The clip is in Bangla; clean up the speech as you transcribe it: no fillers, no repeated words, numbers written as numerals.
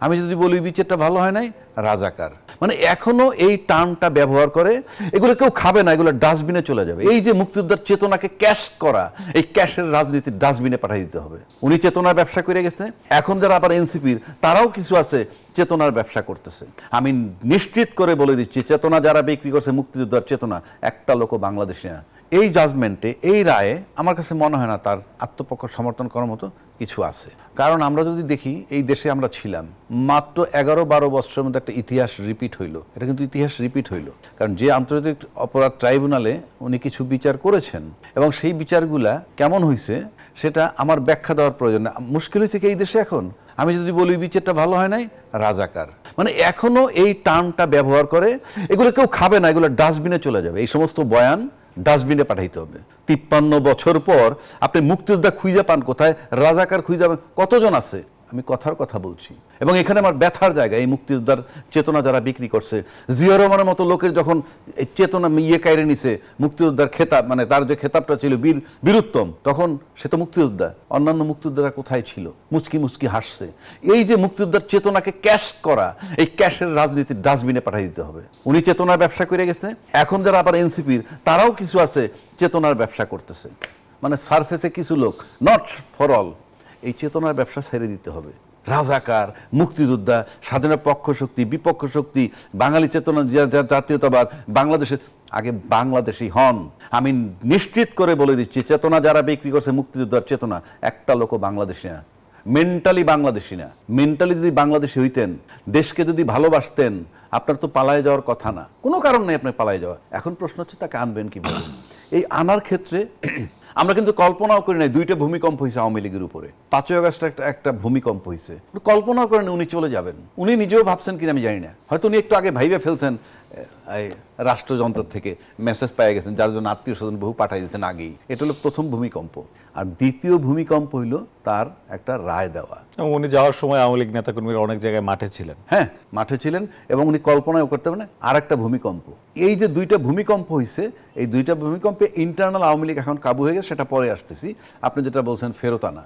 আমি যদি বলি বিচারটা ভালো হয় নাই, রাজাকার। মানে এখনো এই টার্মটা ব্যবহার করে। এগুলো কেউ খাবে না, এগুলো ডাস্টবিনে চলে যাবে। এই যে মুক্তিযোদ্ধার চেতনাকে ক্যাশ করা, এই ক্যাশের রাজনীতির ডাস্টবিনে পাঠিয়ে দিতে হবে। উনি চেতনার ব্যবসা করে গেছে, এখন যারা আবার এনসিপির তারাও কিছু আছে চেতনার ব্যবসা করতেছে। আমি নিশ্চিত করে বলে দিচ্ছি, চেতনা যারা বিক্রি করছে, মুক্তিযোদ্ধার চেতনা একটা লোকও বাংলাদেশে না। এই জাজমেন্টে, এই রায়ে আমার কাছে মনে হয় না তার আত্মপক্ষ সমর্থন করার মতো কিছু আছে। কারণ আমরা যদি দেখি, এই দেশে আমরা ছিলাম মাত্র 11-12 বছরের মধ্যে একটা ইতিহাস রিপিট হইল। এটা কিন্তু ইতিহাস রিপিট হইল, কারণ যে আন্তর্জাতিক অপরাধ ট্রাইব্যুনালে উনি কিছু বিচার করেছেন এবং সেই বিচারগুলা কেমন হয়েছে সেটা আমার ব্যাখ্যা দেওয়ার প্রয়োজন না। মুশকিল হয়েছে কি এই দেশে এখন, আমি যদি বলি বিচারটা ভালো হয় নাই, রাজাকার। মানে এখনো এই টার্মটা ব্যবহার করে। এগুলো কেউ খাবে না, এগুলো ডাস্টবিনে চলে যাবে। এই সমস্ত বয়ান ডাস্টবিনে পাঠাইতে হবে। 53 বছর পর আপনি মুক্তিযোদ্ধা খুঁজে পান কোথায়? রাজাকার খুঁজে পান কতজন আছে? আমি কথার কথা বলছি। এবং এখানে আমার ব্যথার জায়গা, এই মুক্তিযোদ্ধার চেতনা যারা বিক্রি করছে। জিয়া রহমানের মতো লোকের যখন এই চেতনা কাইরে নিছে, মুক্তিযোদ্ধার খেতাব, মানে তার যে খেতাবটা ছিল বীরুত্তম, তখন সে তো মুক্তিযোদ্ধা। অন্যান্য মুক্তিযোদ্ধারা কোথায় ছিল? মুচকি মুচকি হাসছে। এই যে মুক্তিযোদ্ধার চেতনাকে ক্যাশ করা, এই ক্যাশের রাজনীতির ডাস্টবিনে পাঠিয়ে দিতে হবে। উনি চেতনার ব্যবসা করে গেছে, এখন যারা আবার এনসিপির তারাও কিছু আছে চেতনার ব্যবসা করতেছে। মানে সারফেসে কিছু লোক, নট ফর অল। এই চেতনার ব্যবসা ছেড়ে দিতে হবে। রাজাকার, মুক্তিযোদ্ধা, স্বাধীনতার পক্ষ শক্তি, বিপক্ষ শক্তি, বাঙালি চেতনা, জাতীয়তাবাদ, বাংলাদেশের আগে বাংলাদেশি হন। আমি নিশ্চিত করে বলে দিচ্ছি, চেতনা যারা বিক্রি করছে, মুক্তিযোদ্ধার চেতনা একটা লোকও বাংলাদেশি না, মেন্টালি বাংলাদেশি না। মেন্টালি যদি বাংলাদেশি হইতেন, দেশকে যদি ভালোবাসতেন, আপনার তো পালায় যাওয়ার কথা না, কোনো কারণ নেই আপনার পালায় যাওয়া। এখন প্রশ্ন হচ্ছে তাকে আনবেন কিভাবে। এই আনার ক্ষেত্রে আমরা কিন্তু কল্পনাও করি নাই 2টা ভূমিকম্প হয়েছে আওয়ামী লীগের উপরে। 5ই আগস্ট একটা ভূমিকম্প হয়েছে, কল্পনাও করেন উনি চলে যাবেন। উনি নিজেও ভাবছেন কিনা আমি জানি না, হয়তো উনি একটু আগে ভাইবে ফেলছেন, রাষ্ট্রযন্ত্র থেকে মেসেজ পেয়ে গেছেন, যার জন্য আত্মীয় স্বজন বহু পাঠিয়ে দিয়েছেন আগেই। এটা হলো প্রথম ভূমিকম্প। আর দ্বিতীয় ভূমিকম্প হইল তার একটা রায় দেওয়া। উনি যাওয়ার সময় আওয়ামী লীগ নেতাকর্মীরা অনেক জায়গায় মাঠে ছিলেন। হ্যাঁ, মাঠে ছিলেন, এবং উনি কল্পনাও করতে পারেন আর একটা ভূমিকম্প। এই যে 2টা ভূমিকম্প হয়েছে, এই 2টা ভূমিকম্পে ইন্টারনাল আওয়ামী লীগ এখন কাবু হয়ে গেছে, সেটা পরে আসতেছি। আপনি যেটা বলছেন ফেরত আনা,